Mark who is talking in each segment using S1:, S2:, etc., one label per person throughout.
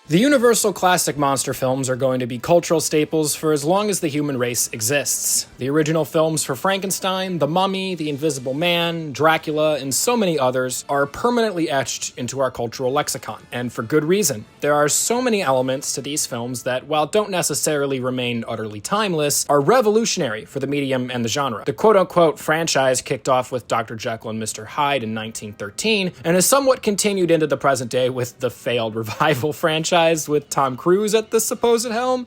S1: The Universal classic monster films are going to be cultural staples for as long as the human race exists. The original films for Frankenstein, The Mummy, The Invisible Man, Dracula, and so many others are permanently etched into our cultural lexicon, and for good reason. There are so many elements to these films that, while don't necessarily remain utterly timeless, are revolutionary for the medium and the genre. The quote-unquote franchise kicked off with Dr. Jekyll and Mr. Hyde in 1913, and has somewhat continued into the present day with the failed revival franchise with Tom Cruise at the supposed helm.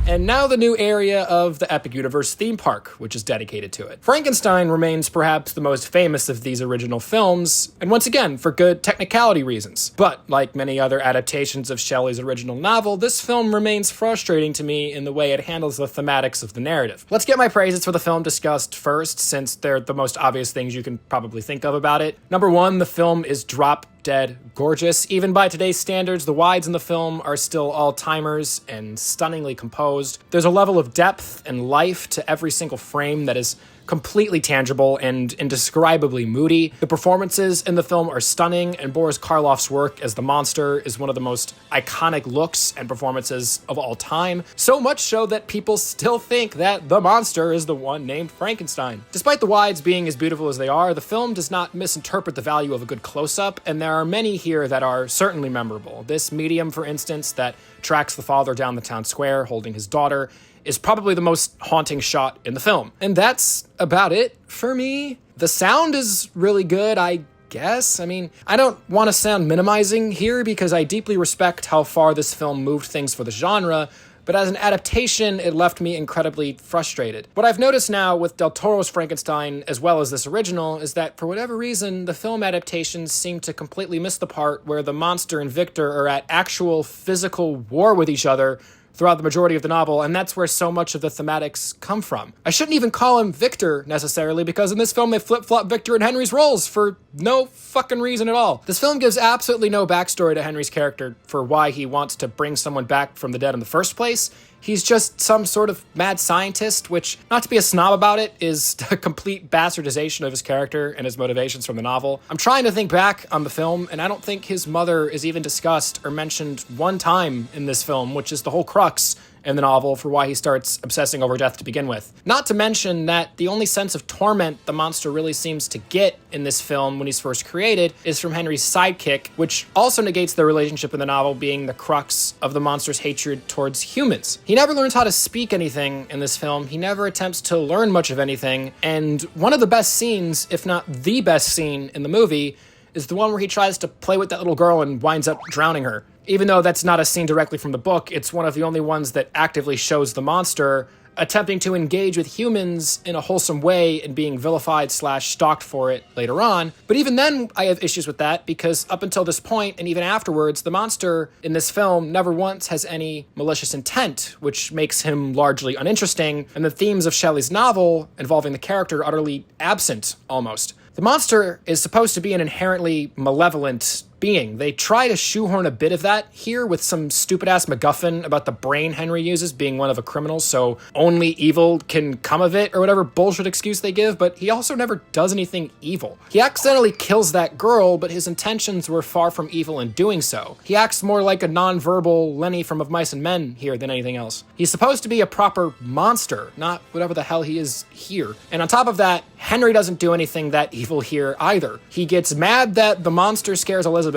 S1: And now the new area of the Epic Universe theme park, which is dedicated to it. Frankenstein remains perhaps the most famous of these original films, and once again, for good technicality reasons. But, like many other adaptations of Shelley's original novel, this film remains frustrating to me in the way it handles the thematics of the narrative. Let's get my praises for the film discussed first, since they're the most obvious things you can probably think of about it. Number one, the film is drop-dead gorgeous. Even by today's standards, the wides in the film are still all-timers and stunningly composed. There's a level of depth and life to every single frame that is completely tangible and indescribably moody. The performances in the film are stunning, and Boris Karloff's work as the monster is one of the most iconic looks and performances of all time, so much so that people still think that the monster is the one named Frankenstein. Despite the wides being as beautiful as they are, the film does not misinterpret the value of a good close-up, and there are many here that are certainly memorable. This medium, for instance, that tracks the father down the town square holding his daughter, is probably the most haunting shot in the film. And that's about it for me. The sound is really good, I guess. I mean, I don't want to sound minimizing here because I deeply respect how far this film moved things for the genre, but as an adaptation, it left me incredibly frustrated. What I've noticed now with Del Toro's Frankenstein, as well as this original, is that for whatever reason, the film adaptations seem to completely miss the part where the monster and Victor are at actual physical war with each other throughout the majority of the novel, and that's where so much of the thematics come from. I shouldn't even call him Victor, necessarily, because in this film they flip-flop Victor and Henry's roles for no fucking reason at all. This film gives absolutely no backstory to Henry's character for why he wants to bring someone back from the dead in the first place. He's just some sort of mad scientist, which, not to be a snob about it, is a complete bastardization of his character and his motivations from the novel. I'm trying to think back on the film, and I don't think his mother is even discussed or mentioned one time in this film, which is the whole crux in the novel for why he starts obsessing over death to begin with. Not to mention that the only sense of torment the monster really seems to get in this film when he's first created is from Henry's sidekick, which also negates their relationship in the novel being the crux of the monster's hatred towards humans. He never learns how to speak anything in this film, he never attempts to learn much of anything, and one of the best scenes, if not the best scene in the movie, is the one where he tries to play with that little girl and winds up drowning her. Even though that's not a scene directly from the book, it's one of the only ones that actively shows the monster attempting to engage with humans in a wholesome way and being vilified / stalked for it later on. But even then, I have issues with that because up until this point, and even afterwards, the monster in this film never once has any malicious intent, which makes him largely uninteresting, and the themes of Shelley's novel involving the character are utterly absent, almost. The monster is supposed to be an inherently malevolent being. They try to shoehorn a bit of that here with some stupid-ass MacGuffin about the brain Henry uses being one of a criminal, so only evil can come of it, or whatever bullshit excuse they give, but he also never does anything evil. He accidentally kills that girl, but his intentions were far from evil in doing so. He acts more like a non-verbal Lenny from Of Mice and Men here than anything else. He's supposed to be a proper monster, not whatever the hell he is here. And on top of that, Henry doesn't do anything that evil here either. He gets mad that the monster scares Elizabeth,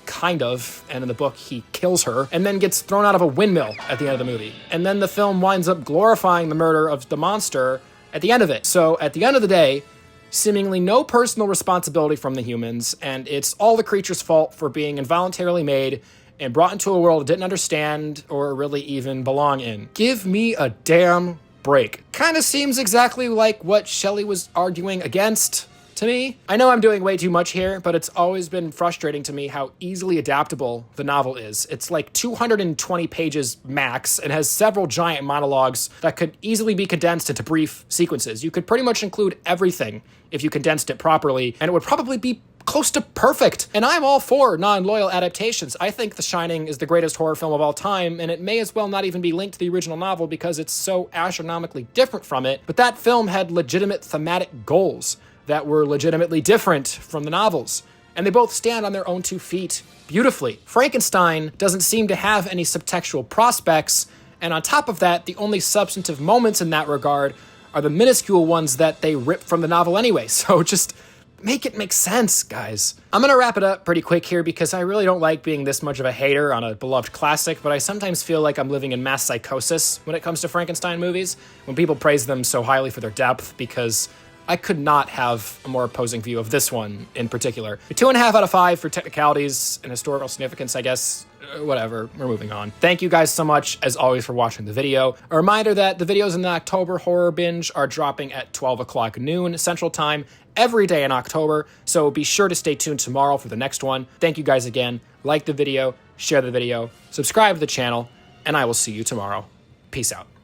S1: kind of, and in the book he kills her, and then gets thrown out of a windmill at the end of the movie. And then the film winds up glorifying the murder of the monster at the end of it. So at the end of the day, seemingly no personal responsibility from the humans, and it's all the creature's fault for being involuntarily made and brought into a world it didn't understand or really even belong in. Give me a damn break. Kinda seems exactly like what Shelley was arguing against to me. I know I'm doing way too much here, but it's always been frustrating to me how easily adaptable the novel is. It's like 220 pages max and has several giant monologues that could easily be condensed into brief sequences. You could pretty much include everything if you condensed it properly, and it would probably be close to perfect. And I'm all for non-loyal adaptations. I think The Shining is the greatest horror film of all time, and it may as well not even be linked to the original novel because it's so astronomically different from it. But that film had legitimate thematic goals that were legitimately different from the novels. and they both stand on their own 2 feet beautifully. Frankenstein doesn't seem to have any subtextual prospects, and on top of that, the only substantive moments in that regard are the minuscule ones that they rip from the novel anyway, so just make it make sense, guys. I'm gonna wrap it up pretty quick here because I really don't like being this much of a hater on a beloved classic, but I sometimes feel like I'm living in mass psychosis when it comes to Frankenstein movies, when people praise them so highly for their depth, because I could not have a more opposing view of this one in particular. A 2.5 out of 5 for technicalities and historical significance, I guess. Whatever, we're moving on. Thank you guys so much, as always, for watching the video. A reminder that the videos in the October Horror Binge are dropping at 12 o'clock noon Central Time every day in October, so be sure to stay tuned tomorrow for the next one. Thank you guys again. Like the video, share the video, subscribe to the channel, and I will see you tomorrow. Peace out.